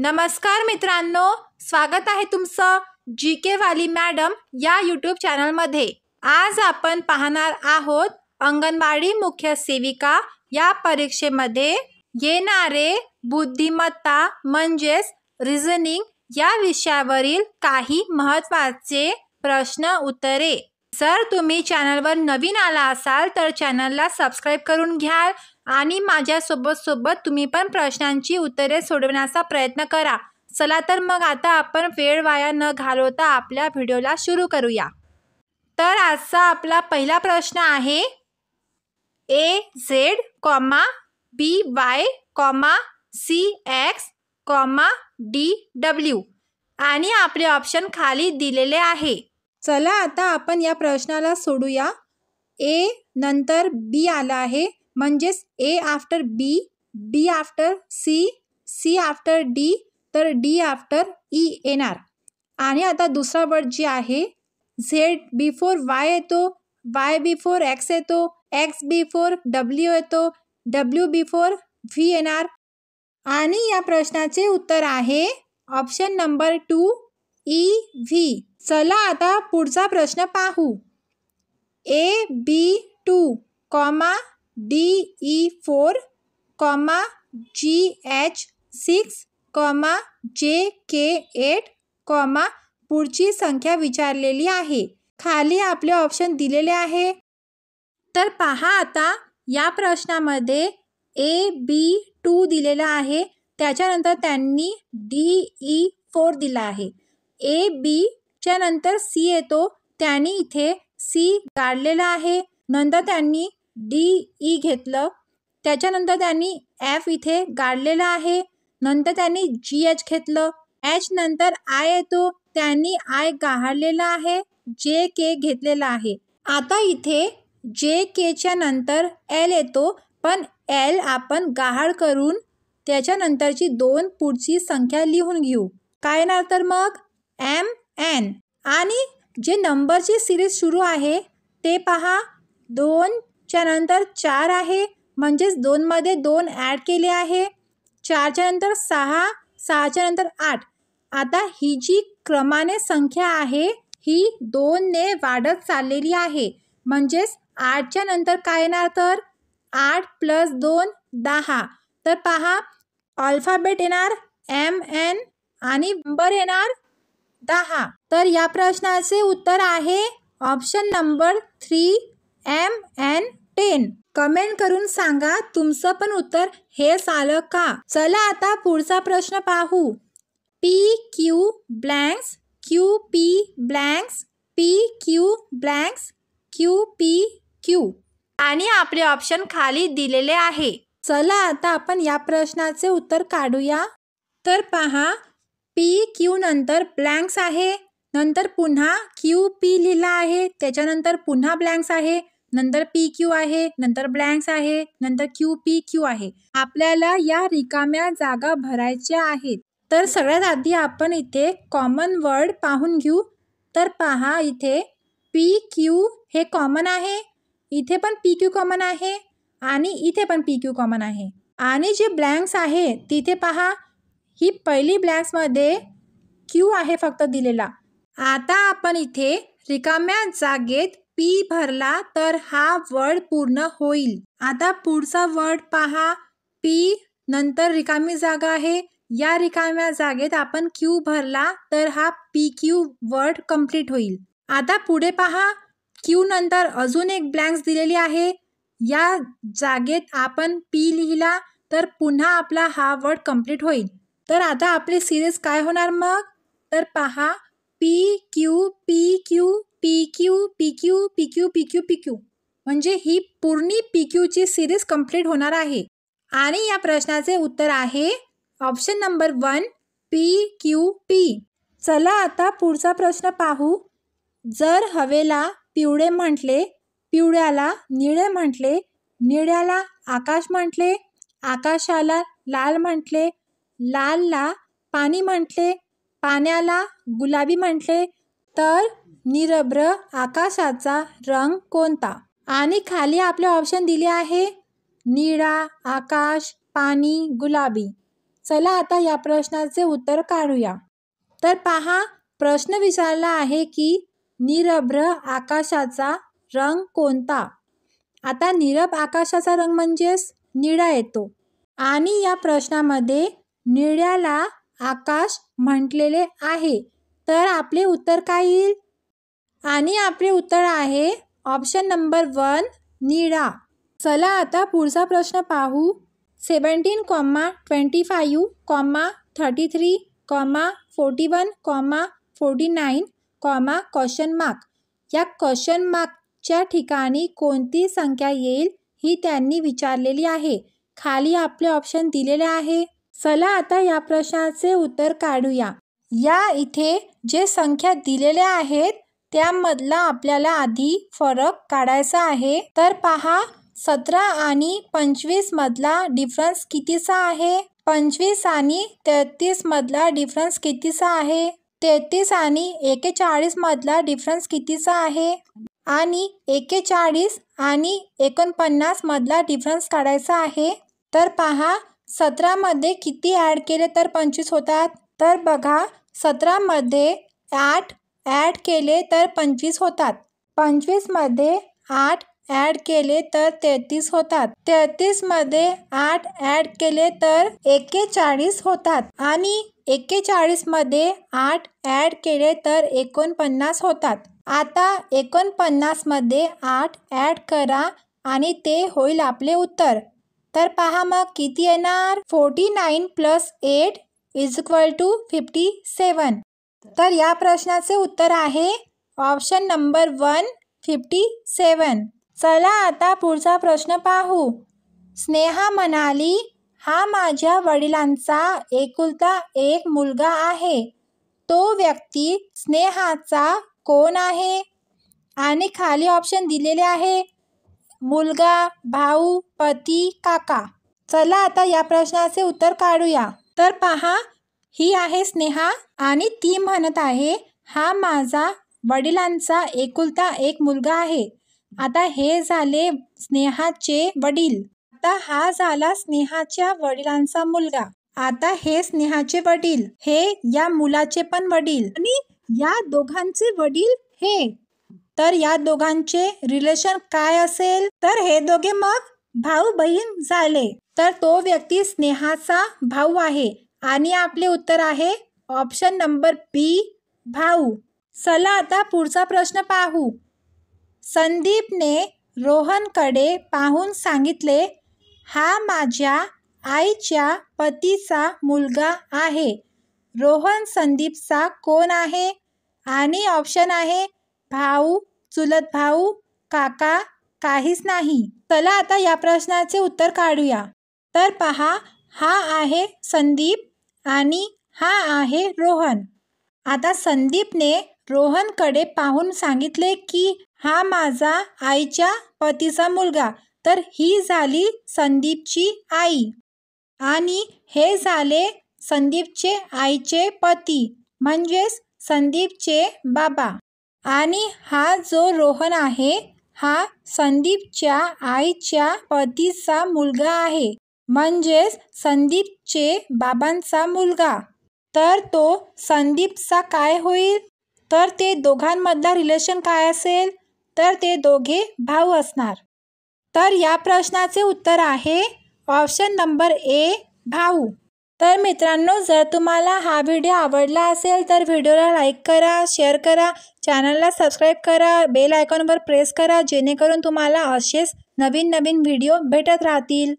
नमस्कार मित्रांनो, स्वागत आहे तुमचं GK वाली मॅडम या यूट्यूब चॅनलमध्ये। आज आपण पाहणार आहोत अंगणवाडी मुख्य सेविका या परीक्षेमध्ये येणारे बुद्धिमत्ता म्हणजेच रिझनिंग या विषयावरील काही महत्त्वाचे प्रश्न उत्तरे। जर तुम्ही चॅनलवर नवीन आला असाल तर चॅनलला सबस्क्राइब करून घ्या आणि माझ्या सोबत तुम्ही पण प्रश्नांची उत्तरे सोडवण्याचा प्रयत्न करा। चला तर मग आता आपण वेळ वाया न घालवता आपल्या व्हिडिओला सुरू करूया। तर आजचा आपला पहिला प्रश्न आहे AZ, BY, CX, DW आणि आपले ऑप्शन खाली दिलेले आहे। चला आता आपण या प्रश्नाला सोडूया। A नंतर B आला आहे, म्हणजेच A after B, B after C, C after D, तर D आफ्टर E येणार। आणि आता दुसरा वर्ड जी आहे Z बिफोर Y येतो, Y बिफोर X येतो, X बिफोर W येतो, W बिफोर V येणार। आणि या प्रश्नाचे उत्तर आहे ऑप्शन नंबर 2 EV। चला आता पुढचा प्रश्न पाहू। AB2, DE4, GH6, JK8, पुढची संख्या विचारलेली आहे। खाली आपले ऑप्शन दिलेले आहे। तर पहा आता या प्रश्नामध्ये AB2 दिलेला आहे, त्याच्यानंतर त्यांनी DE4 दिला आहे। AB च्या नंतर C येतो, त्यांनी इथे C काढलेला आहे। नंतर त्यांनी DE घेतलं, त्याच्यानंतर त्यांनी F इथे काढलेला आहे। नंतर त्यांनी GH घेतलं, H नंतर I येतो, त्यांनी I काढलेला आहे, JK घेतलेला आहे। आता इथे JK च्या नंतर L येतो, पण L आपण गाहाड करून त्याच्यानंतरची 2 पुढची संख्या लिहून घेऊ। काय येणार तर मग MN। आणि जे नंबरची सिरीज सुरू आहे ते पहा, 2 च्या नंतर 4 आहे, म्हणजेच 2 मध्ये 2 ॲड केले आहे। 4 च्या नंतर 6, 6 च्या नंतर 8। आता ही जी क्रमाने संख्या आहे ही 2 ने वाढत चाललेली आहे, म्हणजेच 8 च्या नंतर काय येणार तर 8 + 2 10। तर पहा अल्फाबेट येणार MN आणि नंबर येणार 10। तर या प्रश्नाचे उत्तर आहे ऑप्शन नंबर 3 MN10। कमेंट करून सांगा तुमचं पण उत्तर हेच आलं का। चला आता पुढचा प्रश्न पाहू। PQ blanks, QP blanks, PQ blanks, QPQ आणि आपले ऑप्शन खाली दिलेले आहे। चला आता आपण या प्रश्नाचे उत्तर काढूया। तर पहा PQ नंतर ब्लँक्स आहे, नंतर पुन्हा QP लिहिला आहे, त्याच्यानंतर पुन्हा ब्लँक्स आहे, नंतर PQ आहे, नंतर ब्लँक्स आहे, नंतर QPQ आहे। आपल्याला या रिकाम्या जागा भरायच्या आहेत। तर सगळ्यात आधी आपण इथे कॉमन वर्ड पाहून घेऊ। तर पहा इथे PQ हे कॉमन आहे, इथे पण PQ कॉमन आहे आणि इथे पण PQ कॉमन आहे। आणि जे ब्लँक्स आहे तिथे पहा ही पहिली ब्लँक्समध्ये Q आहे फक्त दिलेला। आता आपण इथे रिकाम्या जागेत P भरला तर हा वर्ड पूर्ण होईल। आता पुढचा वर्ड पहा, P नंतर रिकामी जागा आहे, या रिकाम्या जागेत आपण Q भरला तर हा PQ वर्ड कंप्लीट होईल। आता पुढे पहा Q नंतर अजून एक ब्लँक्स दिलेली आहे, या जागेत आपण P लिहिला तर पुन्हा आपला हा वर्ड कंप्लीट होईल। तर आता आपली सिरीज काय होणार मग तर पहा PQ PQ PQ PQ PQ PQ PQ, म्हणजे ही पूर्ण PQ ची सिरीज कंप्लीट होणार आहे। आणि या प्रश्नाचे उत्तर आहे ऑप्शन नंबर 1 PQP। चला आता पुढचा प्रश्न पाहू। जर हवेला पिवळे म्हटले, पिवळ्याला निळे म्हटले, निळ्याला आकाश म्हटले, आकाशाला लाल म्हटले, लालला पाणी म्हटले, पाण्याला गुलाबी म्हटले, तर निरभ्र आकाशाचा रंग कोणता। आणि खाली आपले ऑप्शन दिले आहे निळा, आकाश, पाणी, गुलाबी। चला आता या प्रश्नाचे उत्तर काढूया. तर पहा, प्रश्न विचारला आहे की निरभ्र आकाशाचा रंग कोणता? आता निरभ आकाशाचा रंग म्हणजेच निळा येतो आणि या प्रश्नामध्ये निळ्याला आकाश म्हटलेले आहे. तर आपले उत्तर काय येईल? आणि आपले उत्तर आहे ऑप्शन नंबर 1 निळा. चला आता पुढचा प्रश्न पाहू. 17, 25, 33, 41, 49, क्वेश्चन मार्क. या क्वेश्चन मार्कच्या ठिकाणी कोणती संख्या येईल ही त्यांनी विचारलेली आहे. खाली आपले ऑप्शन दिलेले आहे. चला आता या प्रश्नाचे उत्तर काढूया. या इथे जे संख्या दिलेल्या आहेत त्यामधला आपल्याला आधी फरक काढायचा आहे. तर पहा, 17 आणि 25 मधला डिफरन्स कितीचा आहे? 25 आणि 33 मधला डिफरन्स कितीचा आहे? 33 आणि 41 मधला डिफरन्स कितीचा आहे? आणि 41 आणि 49 मधला डिफरन्स काढायचा आहे. तर पहा, 17 मध्ये किती ॲड केले तर 25 होतात? तर बघा, 17 मध्ये 8 ॲड केले तर 25 होतात. 25 मध्ये 8 ॲड केले तर 33 होतात. 33 मध्ये 8 ॲड केले तर 41 होतात. आणि 41 मध्ये 8 ॲड केले तर 49 होतात. आता 49 मध्ये 8 ॲड करा आणि ते होईल आपले उत्तर. तर पहा मग किती येणार? 49 + 8 = 57. तर या प्रश्नाचे उत्तर आहे ऑप्शन नंबर 1 57. चला आता पुढचा प्रश्न पाहू. स्नेहा म्हणाली, हा माझ्या वडिलांचा एकुलता एक मुलगा आहे. तो व्यक्ती स्नेहाचा कोण आहे? आणि खाली ऑप्शन दिलेले आहे. मुलगा, भाऊ, पती, काका. चला आता या प्रश्नाचे उत्तर काढूया. तर पहा, ही आहे स्नेहा आणि ती म्हणत आहे हा माझा वडिलांचा एकुलता एक मुलगा आहे. आता हे झाले स्नेहाचे वडील. आता हा झाला स्नेहाच्या वडिलांचा मुलगा. आता हे स्नेहाचे वडील, हे या मुलाचे पण वडील आणि या दोघांचे वडील हे. तर या दोघांचे रिलेशन काय असेल? तर हे दोघे मग भाऊ बहीण झाले. तर तो व्यक्ती स्नेहाचा भाऊ आहे आणि आपले उत्तर आहे ऑप्शन नंबर बी भाऊ. चला आता पुढचा प्रश्न पाहू. संदीपने रोहनकडे पाहून सांगितले, हा माझ्या आईच्या पतीचा मुलगा आहे. रोहन संदीपचा कोण आहे? आणि ऑप्शन आहे भाऊ, चुलत भाऊ, काका, काहीच नाही. चला आता या प्रश्नाचे उत्तर काढूया. तर पहा, हा आहे संदीप आणि हा आहे रोहन. आता संदीपने रोहनकडे पाहून सांगितले की हा माझा आईच्या पतीचा मुलगा. तर ही झाली संदीपची आई आणि हे झाले संदीपचे आईचे पती म्हणजेच संदीपचे बाबा. आणि हा जो रोहन आहे हा संदीपच्या आईच्या पतीचा मुलगा आहे म्हणजेच संदीपचे बाबांचा मुलगा. तर तो संदीपचा काय होईल? तर ते दोघांमधला रिलेशन काय असेल? तर ते दोघे भाऊ असणार. तर या प्रश्नाचे उत्तर आहे ऑप्शन नंबर ए भाऊ. तर मित्रांनो, जर तुम्हाला हा व्हिडिओ आवडला असेल तर व्हिडिओला लाईक करा, शेअर करा, चॅनलला सबस्क्राईब करा, बेल आयकॉनवर प्रेस करा जेणेकरून तुम्हाला असेच नवीन नवीन व्हिडिओ भेटत राहतील.